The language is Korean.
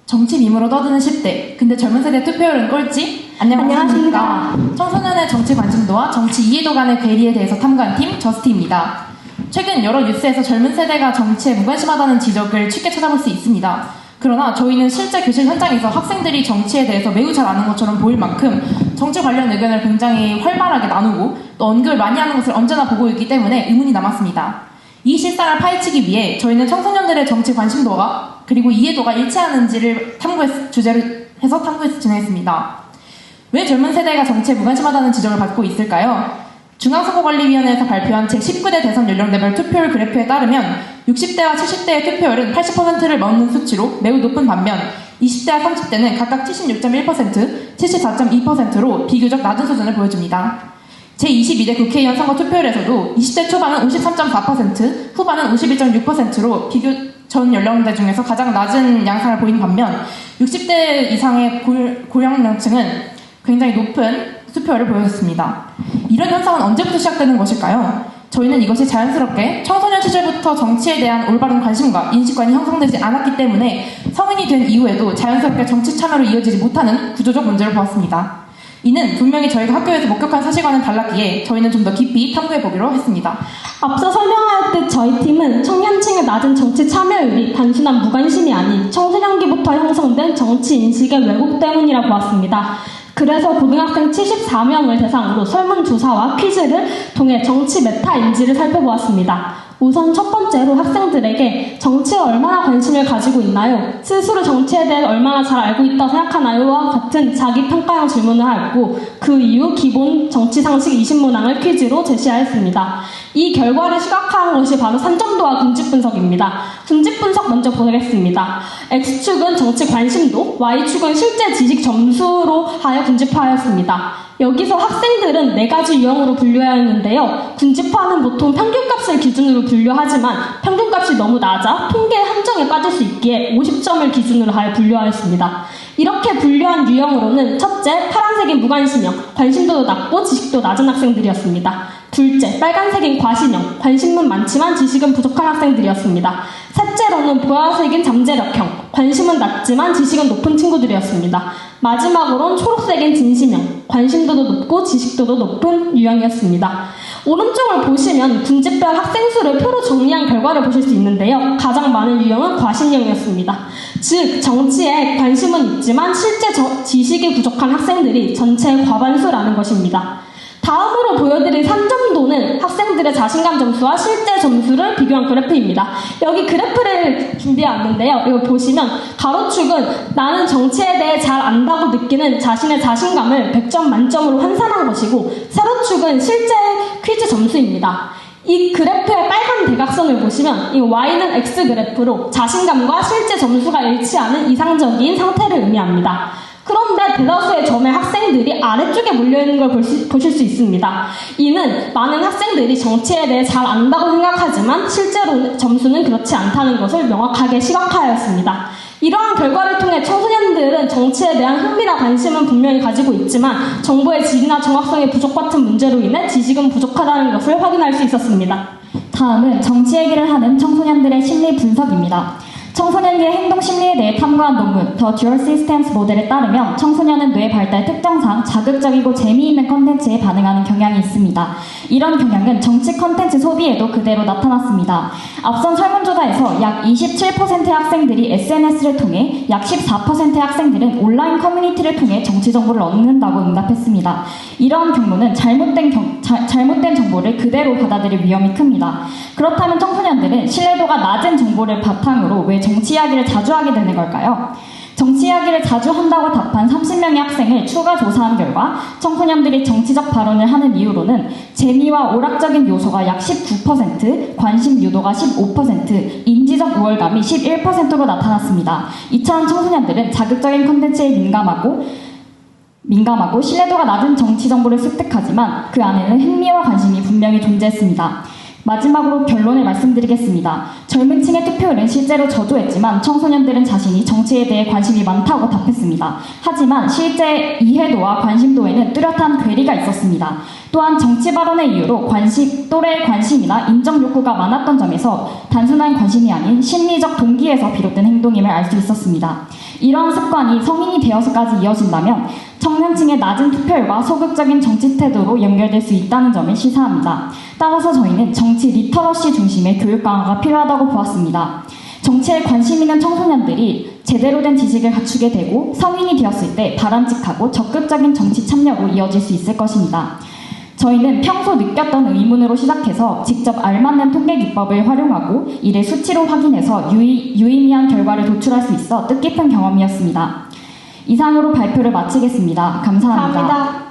정치 밈으로 떠드는 10대. 근데 젊은 세대 투표율은 꼴찌? 안녕하십니까. 청소년의 정치 관심도와 정치 이해도 간의 괴리에 대해서 탐구한 팀 저스티입니다. 최근 여러 뉴스에서 젊은 세대가 정치에 무관심하다는 지적을 쉽게 찾아볼 수 있습니다. 그러나 저희는 실제 교실 현장에서 학생들이 정치에 대해서 매우 잘 아는 것처럼 보일 만큼 정치 관련 의견을 굉장히 활발하게 나누고 또 언급을 많이 하는 것을 언제나 보고 있기 때문에 의문이 남았습니다. 이 실상을 파헤치기 위해 저희는 청소년들의 정치 관심도가 그리고 이해도가 일치하는지를 주제로 해서 탐구해서 진행했습니다. 왜 젊은 세대가 정치에 무관심하다는 지적을 받고 있을까요? 중앙선거관리위원회에서 발표한 제19대 대선 연령대별 투표율 그래프에 따르면 60대와 70대의 투표율은 80%를 넘는 수치로 매우 높은 반면 20대와 30대는 각각 76.1%, 74.2%로 비교적 낮은 수준을 보여줍니다. 제22대 국회의원 선거 투표율에서도 20대 초반은 53.4%, 후반은 51.6%로 비교 전 연령대 중에서 가장 낮은 양상을 보이는 반면 60대 이상의 고령층은 굉장히 높은 투표율을 보였습니다. 이런 현상은 언제부터 시작되는 것일까요? 저희는 이것이 자연스럽게 청소년 시절부터 정치에 대한 올바른 관심과 인식관이 형성되지 않았기 때문에 성인이 된 이후에도 자연스럽게 정치 참여로 이어지지 못하는 구조적 문제를 보았습니다. 이는 분명히 저희가 학교에서 목격한 사실과는 달랐기에 저희는 좀 더 깊이 탐구해보기로 했습니다. 앞서 설명하였듯 저희 팀은 청년층의 낮은 정치 참여율이 단순한 무관심이 아닌 청소년기부터 형성된 정치 인식의 왜곡 때문이라 보았습니다. 그래서 고등학생 74명을 대상으로 설문조사와 퀴즈를 통해 정치 메타인지를 살펴보았습니다. 우선 첫 번째로 학생들에게 정치에 얼마나 관심을 가지고 있나요? 스스로 정치에 대해 얼마나 잘 알고 있다고 생각하나요?와 같은 자기평가형 질문을 하였고 그 이후 기본 정치상식 20문항을 퀴즈로 제시하였습니다. 이 결과를 시각화한 것이 바로 산점도와 군집분석입니다. 군집분석 먼저 보겠습니다. X축은 정치 관심도, Y축은 실제 지식 점수로 하여 군집화하였습니다. 여기서 학생들은 4가지 유형으로 분류하였는데요. 군집화는 보통 평균값을 기준으로 분류하지만 평균값이 너무 낮아 통계 함정에 빠질 수 있기에 50점을 기준으로 하여 분류하였습니다. 이렇게 분류한 유형으로는 첫째, 파란색인 무관심형, 관심도도 낮고 지식도 낮은 학생들이었습니다. 둘째, 빨간색인 과신형, 관심은 많지만 지식은 부족한 학생들이었습니다. 셋째로는 보라색인 잠재력형, 관심은 낮지만 지식은 높은 친구들이었습니다. 마지막으로는 초록색인 진심형, 관심도도 높고 지식도도 높은 유형이었습니다. 오른쪽을 보시면 군집별 학생 수를 표로 정리한 결과를 보실 수 있는데요. 가장 많은 유형은 과신형이었습니다. 즉, 정치에 관심은 있지만 실제 지식이 부족한 학생들이 전체의 과반수라는 것입니다. 다음으로 보여드릴 산점도는 학생들의 자신감 점수와 실제 점수를 비교한 그래프입니다. 여기 그래프를 준비해왔는데요. 이거 보시면 가로축은 나는 정치에 대해 잘 안다고 느끼는 자신의 자신감을 100점 만점으로 환산한 것이고 세로축은 실제 퀴즈 점수입니다. 이 그래프의 빨간 대각선을 보시면 이 Y는 X 그래프로 자신감과 실제 점수가 일치하는 이상적인 상태를 의미합니다. 그런데 대다수의 점의 학생들이 아래쪽에 몰려있는 걸 보실 수 있습니다. 이는 많은 학생들이 정치에 대해 잘 안다고 생각하지만 실제로 점수는 그렇지 않다는 것을 명확하게 시각화하였습니다. 이러한 결과를 통해 청소년들은 정치에 대한 흥미나 관심은 분명히 가지고 있지만 정보의 질이나 정확성이 부족 같은 문제로 인해 지식은 부족하다는 것을 확인할 수 있었습니다. 다음은 정치 얘기를 하는 청소년들의 심리 분석입니다. 청소년의 행동 심리에 대해 탐구한 논문 The Dual Systems 모델에 따르면 청소년은 뇌 발달 특성상 자극적이고 재미있는 컨텐츠에 반응하는 경향이 있습니다. 이런 경향은 정치 컨텐츠 소비에도 그대로 나타났습니다. 앞선 설문조사에서 약 27%의 학생들이 SNS를 통해 약 14%의 학생들은 온라인 커뮤니티를 통해 정치 정보를 얻는다고 응답했습니다. 이러한 경우는 잘못된 정보를 그대로 받아들일 위험이 큽니다. 그렇다면 청소년들은 신뢰도가 낮은 정보를 바탕으로 왜 정치 이야기를 자주 하게 되는 걸까요? 정치 이야기를 자주 한다고 답한 30명의 학생을 추가 조사한 결과 청소년들이 정치적 발언을 하는 이유로는 재미와 오락적인 요소가 약 19%, 관심 유도가 15%, 인지적 우월감이 11%로 나타났습니다. 이처럼 청소년들은 자극적인 콘텐츠에 민감하고 신뢰도가 낮은 정치 정보를 습득하지만 그 안에는 흥미와 관심이 분명히 존재했습니다. 마지막으로 결론을 말씀드리겠습니다. 젊은 층의 투표율은 실제로 저조했지만 청소년들은 자신이 정치에 대해 관심이 많다고 답했습니다. 하지만 실제 이해도와 관심도에는 뚜렷한 괴리가 있었습니다. 또한 정치 발언의 이유로 또래의 관심이나 인정 욕구가 많았던 점에서 단순한 관심이 아닌 심리적 동기에서 비롯된 행동임을 알 수 있었습니다. 이러한 습관이 성인이 되어서까지 이어진다면 청년층의 낮은 투표율과 소극적인 정치 태도로 연결될 수 있다는 점을 시사합니다. 따라서 저희는 정치 리터러시 중심의 교육 강화가 필요하다고 보았습니다. 정치에 관심 있는 청소년들이 제대로 된 지식을 갖추게 되고 성인이 되었을 때 바람직하고 적극적인 정치 참여로 이어질 수 있을 것입니다. 저희는 평소 느꼈던 의문으로 시작해서 직접 알맞는 통계 기법을 활용하고 이를 수치로 확인해서 유의미한 결과를 도출할 수 있어 뜻깊은 경험이었습니다. 이상으로 발표를 마치겠습니다. 감사합니다. 감사합니다.